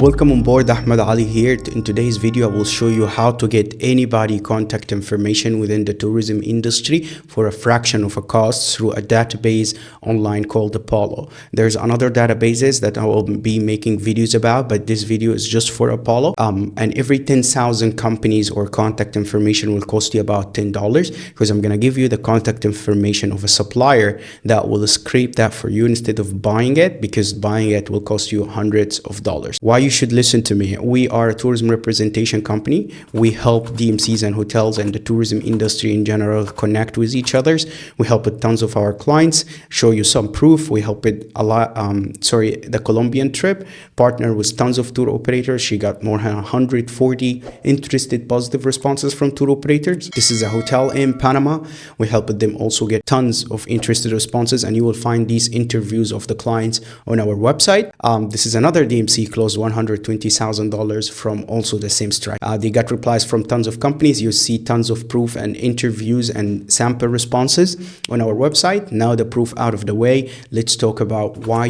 Welcome on board, Ahmed Ali here. In today's video, I will show you how to get anybody contact information within the tourism industry for a fraction of a cost through a database online called Apollo. There's another databases that I will be making videos about, but this video is just for Apollo. And every 10,000 companies or contact information will cost you about $10, because I'm gonna give you the contact information of a supplier that will scrape that for you instead of buying it, because buying it will cost you hundreds of dollars. Why you should listen to me? We are a tourism representation company. We help DMCs and hotels and the tourism industry in general connect with each other. We help with tons of our clients. Show you some proof. We help with a lot. The Colombian trip, partner with tons of tour operators. She got more than 140 interested positive responses from tour operators. This is a hotel in Panama. We help them also get tons of interested responses, and you will find these interviews of the clients on our website. This is another DMC closed $120,000 from also the same strike. They got replies from tons of companies. You see tons of proof and interviews and sample responses on our website. Now the proof out of the way, let's talk about how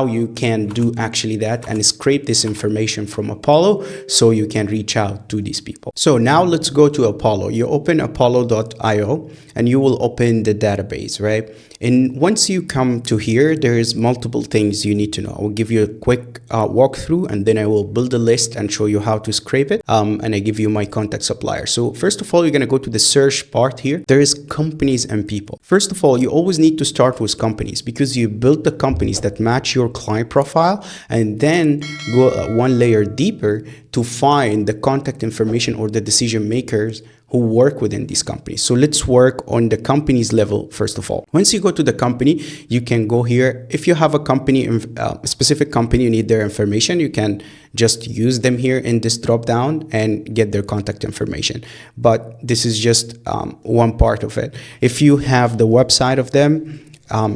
you can do actually that and scrape this information from Apollo so you can reach out to these people. So now let's go to Apollo. You open apollo.io and you will open the database, right? And once you come to here, there's multiple things you need to know. I will give you a quick walkthrough, and then I will build a list and show you how to scrape it. And I give you my contact supplier. So first of all, you're going to go to the search part here. There is companies and people. First of all, you always need to start with companies, because you build the companies that match your client profile, and then go one layer deeper to find the contact information or the decision makers who work within these companies. So let's work on the company's level first of all. Once you go to the company, you can go here. If you have a company, a specific company, you need their information, you can just use them here in this drop down and get their contact information. But this is just one part of it. If you have the website of them,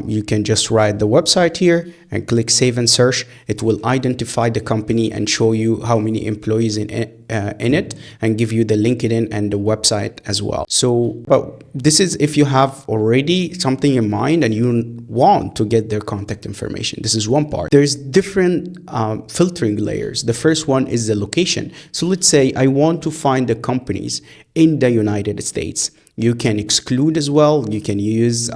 you can just write the website here and click save and search. It will identify the company and show you how many employees in it, and give you the LinkedIn and the website as well. So, but this is if you have already something in mind and you want to get their contact information. This is one part. There's different filtering layers. The first one is the location. So let's say I want to find the companies in the United States. You can exclude as well. You can use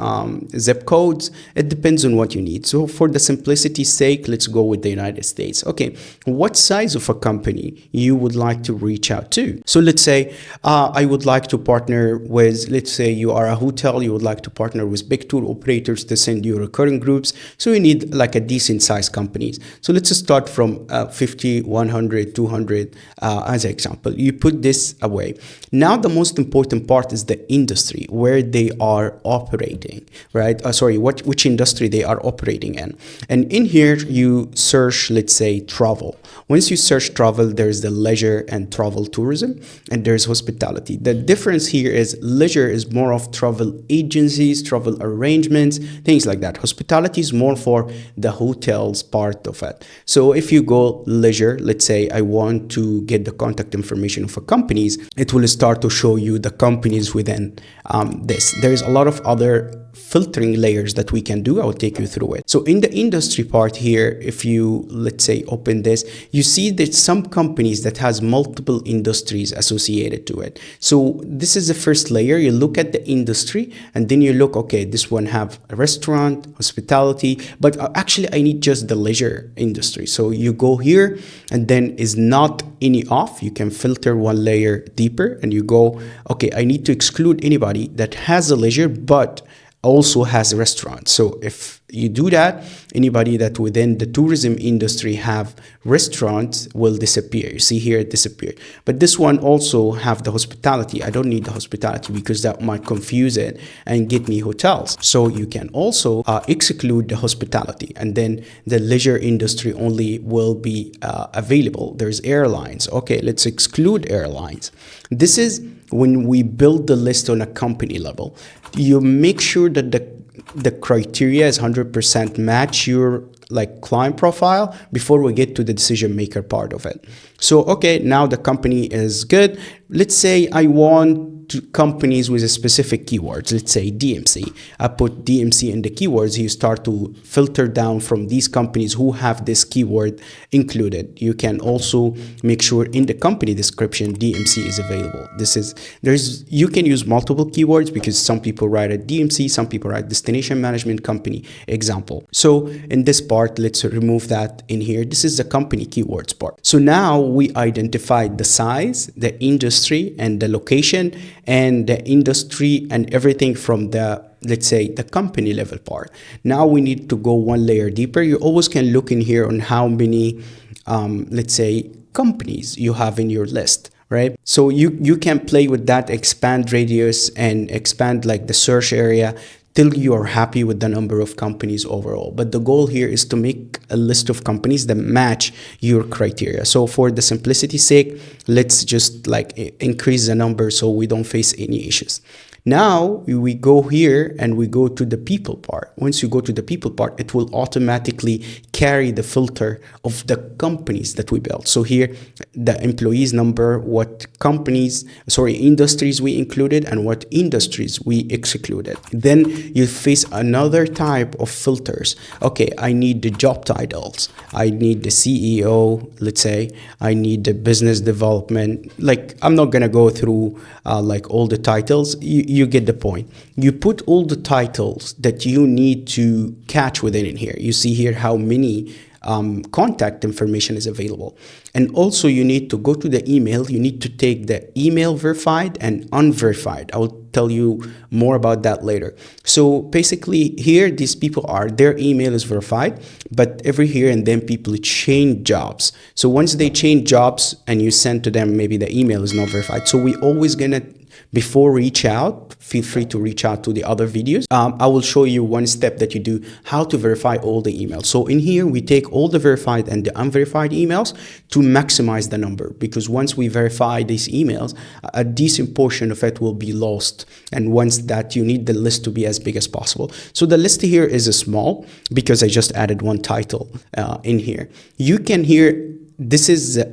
zip codes. It depends on what you need. So for the simplicity's sake, let's go with the United States. Okay, what size of a company you would like to reach out to? So let's say I would like to partner with, let's say you are a hotel, you would like to partner with big tour operators to send you recurring groups. So you need like a decent size companies. So let's start from 50, 100, 200 as an example. You put this away. Now the most important part is the industry where they are operating, right? Which industry they are operating in. And in here you search, let's say, travel. Once you search travel, there's the leisure and travel tourism, and there's hospitality. The difference here is leisure is more of travel agencies, travel arrangements, things like that. Hospitality is more for the hotels part of it. So if you go leisure, let's say I want to get the contact information of a companies, it will start to show you the companies within this. There's a lot of other filtering layers that we can do. I will take you through it. So in the industry part here, if you, let's say, open this, you see that some companies that has multiple industries associated to it. So this is the first layer. You look at the industry and then you look, okay, this one have a restaurant, hospitality, but actually I need just the leisure industry. So you go here and then is not any off. You can filter one layer deeper and you go, okay, I need to exclude anybody that has a leisure, but also has a restaurant. So if you do that, anybody that within the tourism industry have restaurants will disappear. You see here it disappeared. But this one also have the hospitality. I don't need the hospitality because that might confuse it and get me hotels. So you can also exclude the hospitality, and then the leisure industry only will be available. There's airlines. Okay, let's exclude airlines. This is when we build the list on a company level. You make sure that the criteria is 100% match your client profile before we get to the decision maker part of it. So okay, now the company is good. Let's say I want to companies with a specific keywords, let's say DMC. I put DMC in the keywords. You start to filter down from these companies who have this keyword included. You can also make sure in the company description DMC is available. You can use multiple keywords because some people write a DMC, some people write destination management company example. So in this part, let's remove that in here. This is the company keywords part. So now we identified the size, the industry, and the location, and the industry and everything from the, let's say, the company level part. Now we need to go one layer deeper. You always can look in here on how many, let's say, companies you have in your list, right? So you can play with that, expand radius and expand like the search area till you are happy with the number of companies overall. But the goal here is to make a list of companies that match your criteria. So for the simplicity's sake, let's just like increase the number so we don't face any issues. Now we go here and we go to the people part. Once you go to the people part, it will automatically carry the filter of the companies that we built. So here, the employees number, what industries we included and what industries we excluded. Then you face another type of filters. Okay, I need the job titles. I need the CEO, let's say. I need the business development. Like, I'm not gonna go through like all the titles. You get the point. You put all the titles that you need to catch within in here. You see here how many contact information is available. And also you need to go to the email. You need to take the email verified and unverified. I will tell you more about that later. So basically here, these people their email is verified, but every here and then people change jobs. So once they change jobs and you send to them, maybe the email is not verified. So we always gonna, before reach out, feel free to reach out to the other videos. I will show you one step that you do, how to verify all the emails. So in here, we take all the verified and the unverified emails to maximize the number, because once we verify these emails, a decent portion of it will be lost. And once that, you need the list to be as big as possible. So the list here is small because I just added one title in here. You can hear,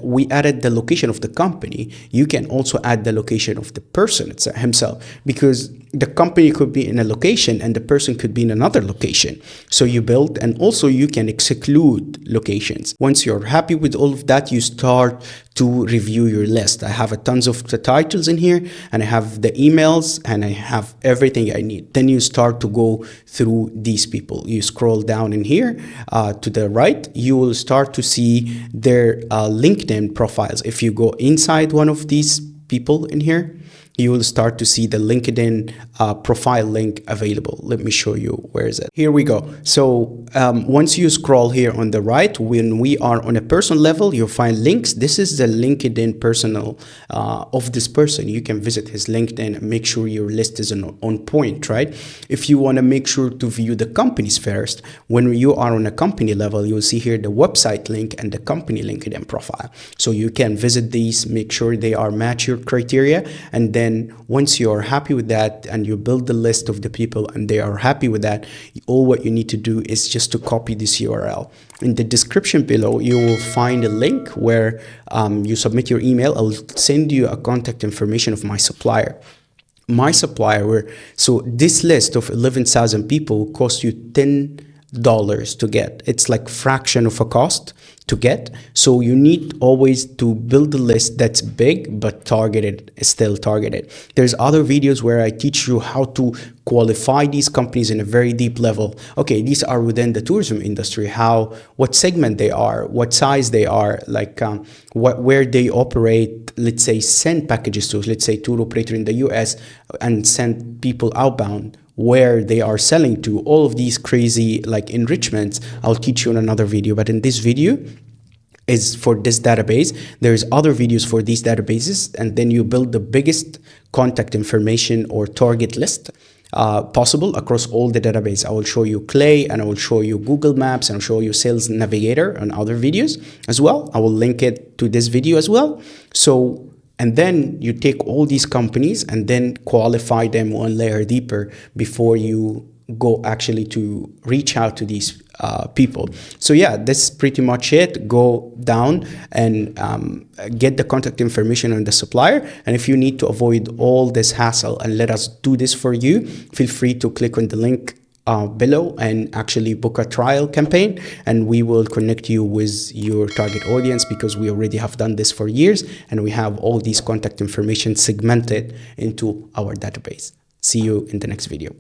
we added the location of the company. You can also add the location of the person himself, because the company could be in a location and the person could be in another location. So you build, and also you can exclude locations. Once you're happy with all of that, you start to review your list. I have tons of the titles in here, and I have the emails, and I have everything I need. Then you start to go through these people. You scroll down in here to the right, you will start to see their LinkedIn profiles. If you go inside one of these people in here, you will start to see the LinkedIn profile link available. Let me show you, where is it? Here we go. So once you scroll here on the right, when we are on a personal level, you'll find links. This is the LinkedIn personal of this person. You can visit his LinkedIn and make sure your list is on point, right? If you want to make sure to view the companies first, when you are on a company level, you'll see here the website link and the company LinkedIn profile. So you can visit these, make sure they match your criteria, and then once you are happy with that and you build the list of the people and they are happy with that, all what you need to do is just to copy this URL. In the description below, you will find a link where you submit your email. I'll send you a contact information of my supplier. So this list of 11,000 people cost you $10 to get. It's like fraction of a cost to get. So you need always to build a list that's big but targeted, still targeted. There's other videos where I teach you how to qualify these companies in a very deep level. Okay, these are within the tourism industry, what segment they are, what size they are, like where they operate. Let's say send packages to, let's say, tour operator in the US, and send people outbound, where they are selling to. All of these crazy like enrichments, I'll teach you in another video. But in this video is for this database. There's other videos for these databases, and then you build the biggest contact information or target list possible across all the database. I will show you Clay, and I will show you Google Maps, and I'll show you Sales Navigator and other videos as well. I will link it to this video as well. So, and then you take all these companies and then qualify them one layer deeper before you go actually to reach out to these people. So yeah, that's pretty much it. Go down and get the contact information on the supplier, and if you need to avoid all this hassle and let us do this for you, feel free to click on the link below and actually book a trial campaign, and we will connect you with your target audience, because we already have done this for years and we have all these contact information segmented into our database. See you in the next video.